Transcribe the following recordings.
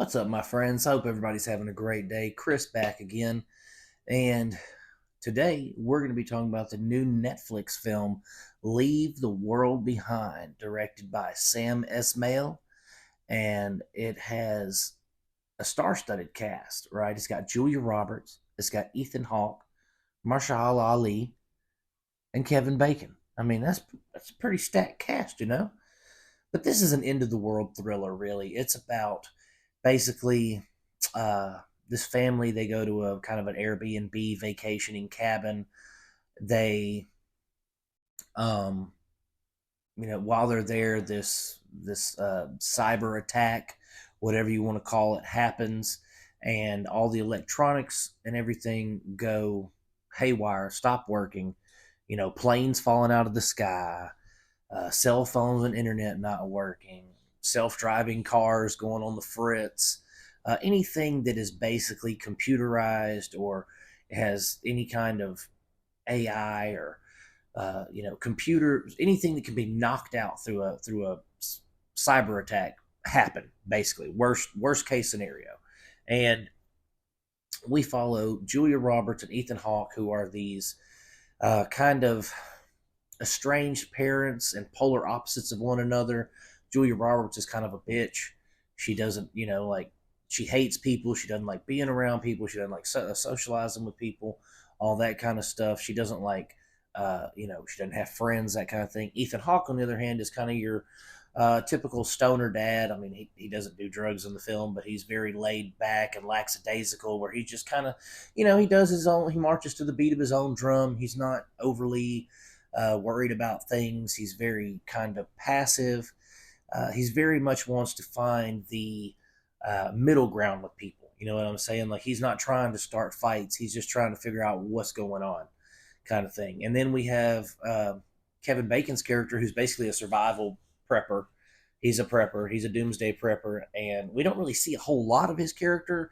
What's up, my friends? Hope everybody's having a great day. Chris back again. And today we're going to be talking about the new Netflix film, Leave the World Behind, directed by Sam Esmail. And it has a star studded cast, right? It's got Julia Roberts, it's got Ethan Hawke, Marshall Ali, and Kevin Bacon. I mean, that's a pretty stacked cast, you know? But this is an end of the world thriller, really. It's about basically uh, this family. They go to a kind of an Airbnb vacationing cabin. They, um, while they're there, this cyber attack, whatever you want to call it, happens, and all the electronics and everything go haywire, stop working. Planes falling out of the sky, cell phones and internet not working, self-driving cars going on the fritz, anything that is basically computerized or has any kind of AI or computers, anything that can be knocked out through a cyber attack happen. Basically, worst case scenario, and we follow Julia Roberts and Ethan Hawke, who are these kind of estranged parents and polar opposites of one another. Julia Roberts is kind of a bitch. She doesn't, like she hates people. She doesn't like being around people. She doesn't like socializing with people, all that kind of stuff. She doesn't like, she doesn't have friends, that kind of thing. Ethan Hawke, on the other hand, is kind of your typical stoner dad. I mean, he doesn't do drugs in the film, but he's very laid back and lackadaisical, where he just kind of, he does his own, he marches to the beat of his own drum. He's not overly worried about things. He's very kind of passive. He's very much wants to find the middle ground with people. You know what I'm saying? Like, he's not trying to start fights. He's just trying to figure out what's going on, kind of thing. And then we have Kevin Bacon's character, who's basically a survival prepper. He's a prepper. He's a doomsday prepper, and we don't really see a whole lot of his character.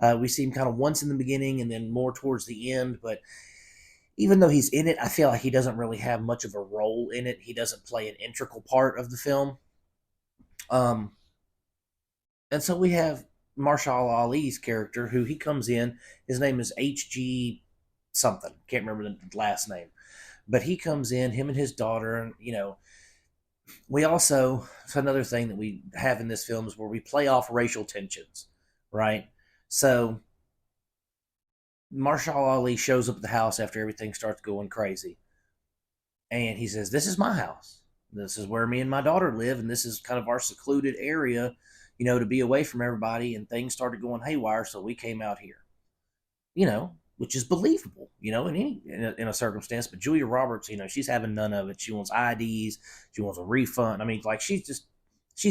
We see him kind of once in the beginning and then more towards the end, but even though he's in it, I feel like he doesn't really have much of a role in it. He doesn't play an integral part of the film. Um, and so we have Marshall Ali's character, who he comes in. His name is H.G. something. Can't remember the last name. But he comes in, him and his daughter, and, we also, it's another thing that we have in this film is where we play off racial tensions, right? So Marshall Ali shows up at the house after everything starts going crazy. And he says, "This is my house. This is where me and my daughter live. And this is kind of our secluded area, to be away from everybody." And things started going haywire. So we came out here, which is believable, in a circumstance. But Julia Roberts, she's having none of it. She wants IDs. She wants a refund. I mean, like, she's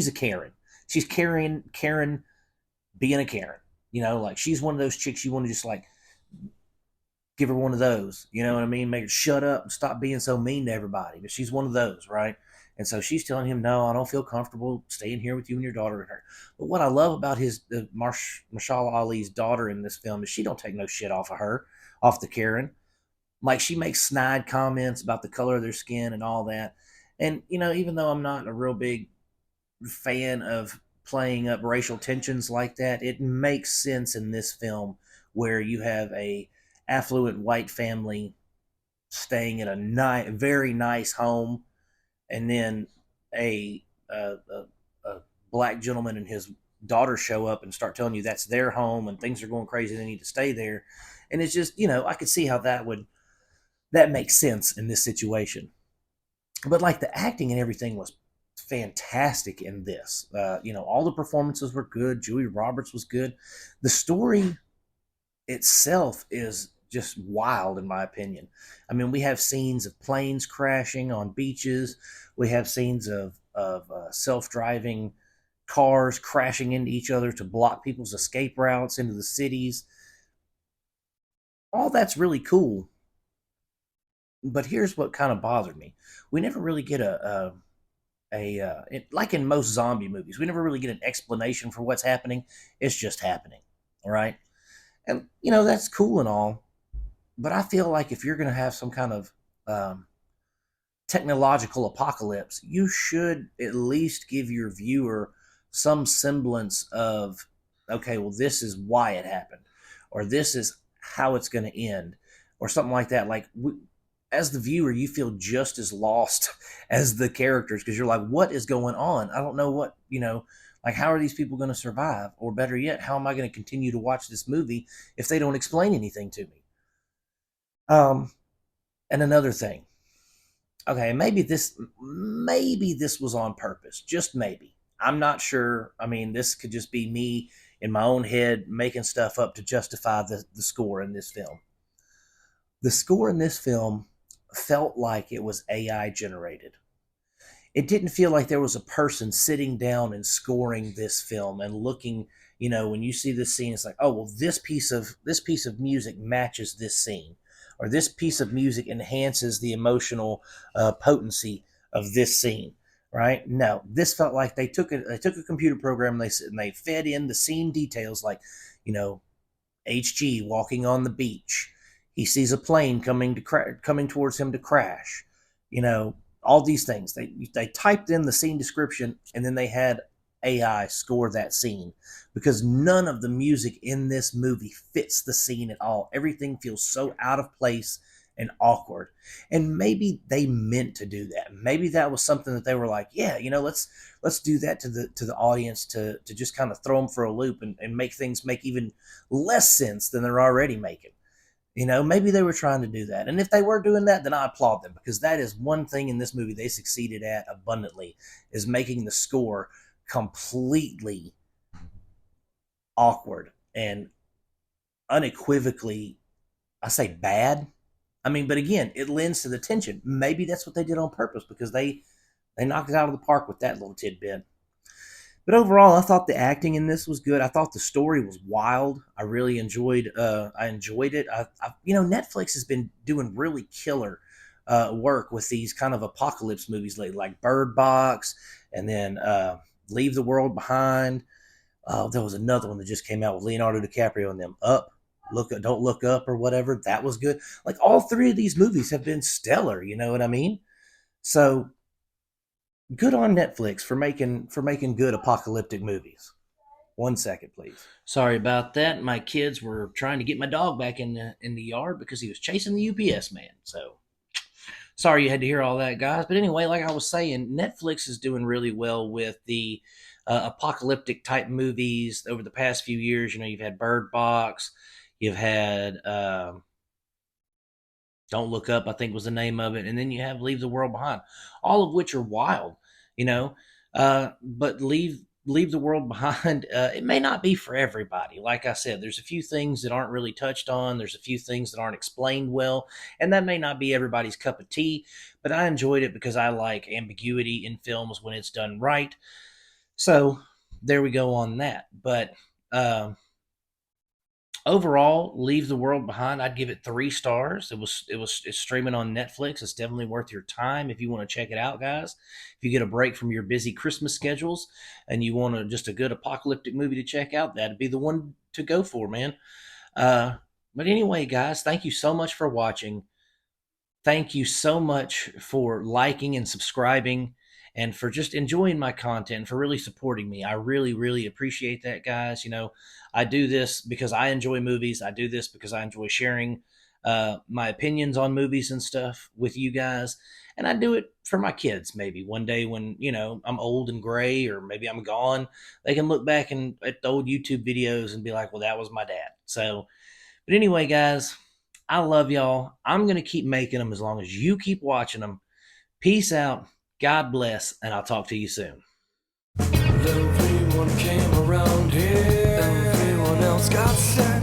a Karen. She's Karen being a Karen. Like, she's one of those chicks you want to just like give her one of those. You know what I mean? Make her shut up and stop being so mean to everybody. But she's one of those, right? And so she's telling him, "No, I don't feel comfortable staying here with you and your daughter and her." But what I love about Marshall Ali's daughter in this film is she don't take no shit off of her, off the Karen. Like, she makes snide comments about the color of their skin and all that. And, even though I'm not a real big fan of playing up racial tensions like that, it makes sense in this film, where you have a affluent white family staying in a very nice home, and then a black gentleman and his daughter show up and start telling you that's their home and things are going crazy, they need to stay there. And it's just, I could see how that makes sense in this situation. But, like, the acting and everything was fantastic in this. All the performances were good. Julia Roberts was good. The story itself is just wild, in my opinion. I mean, we have scenes of planes crashing on beaches. We have scenes of self-driving cars crashing into each other to block people's escape routes into the cities. All that's really cool. But here's what kind of bothered me: we never really get like in most zombie movies, we never really get an explanation for what's happening. It's just happening, all right? And, that's cool and all, but I feel like if you're going to have some kind of um, technological apocalypse, you should at least give your viewer some semblance of okay, well, this is why it happened, or this is how it's going to end, or something like that. Like, as the viewer, you feel just as lost as the characters because you're like, what is going on? I don't know what, like, how are these people going to survive? Or better yet, how am I going to continue to watch this movie if they don't explain anything to me? Um, and another thing, okay, maybe this was on purpose, just maybe. I'm not sure. I mean, this could just be me in my own head making stuff up to justify the score in this film. The score in this film felt like it was AI generated. It didn't feel like there was a person sitting down and scoring this film and looking, when you see this scene, it's like, oh, well, this piece of music matches this scene, or this piece of music enhances the emotional potency of this scene. Right? No, this felt like they took a computer program, and they fed in the scene details, like, you know HG walking on the beach. He sees a plane coming towards him to crash. You know, all these things. They typed in the scene description, and then they had AI score that scene, because none of the music in this movie fits the scene at all. Everything feels so out of place and awkward. And maybe they meant to do that. Maybe that was something that they were like, yeah, let's do that to the audience, to just kind of throw them for a loop, and make things make even less sense than they're already making. Maybe they were trying to do that. And if they were doing that, then I applaud them, because that is one thing in this movie they succeeded at abundantly, is making the score completely awkward and unequivocally, I say, bad. I mean, but again, it lends to the tension. Maybe that's what they did on purpose, because they knocked it out of the park with that little tidbit. But overall, I thought the acting in this was good. I thought the story was wild. I really enjoyed. I enjoyed it. Netflix has been doing really killer work with these kind of apocalypse movies lately, like Bird Box, and then Leave the World Behind. There was another one that just came out with Leonardo DiCaprio and them. Don't Look Up, or whatever. That was good. Like, all three of these movies have been stellar. You know what I mean? So good on Netflix for making good apocalyptic movies. 1 second, please. Sorry about that. My kids were trying to get my dog back in the yard because he was chasing the UPS man. So sorry you had to hear all that, guys. But anyway, like I was saying, Netflix is doing really well with the apocalyptic type movies over the past few years. You've had Bird Box, you've had Don't Look Up, I think was the name of it, and then you have Leave the World Behind, all of which are wild. You know, but Leave the World Behind. It may not be for everybody. Like I said, there's a few things that aren't really touched on. There's a few things that aren't explained well, and that may not be everybody's cup of tea. But I enjoyed it because I like ambiguity in films when it's done right. So there we go on that. But overall, Leave the World Behind, I'd give it 3 stars. It's streaming on Netflix. It's definitely worth your time if you want to check it out, guys. If you get a break from your busy Christmas schedules and you want just a good apocalyptic movie to check out, that'd be the one to go for, man. Uh, but anyway, guys, thank you so much for watching. Thank you so much for liking and subscribing, and for just enjoying my content, for really supporting me. I really, really appreciate that, guys. I do this because I enjoy movies. I do this because I enjoy sharing my opinions on movies and stuff with you guys. And I do it for my kids. Maybe one day when, I'm old and gray, or maybe I'm gone, they can look back at the old YouTube videos and be like, well, that was my dad. So, but anyway, guys, I love y'all. I'm going to keep making them as long as you keep watching them. Peace out. God bless, and I'll talk to you soon. Everyone came around here. Everyone else got sick.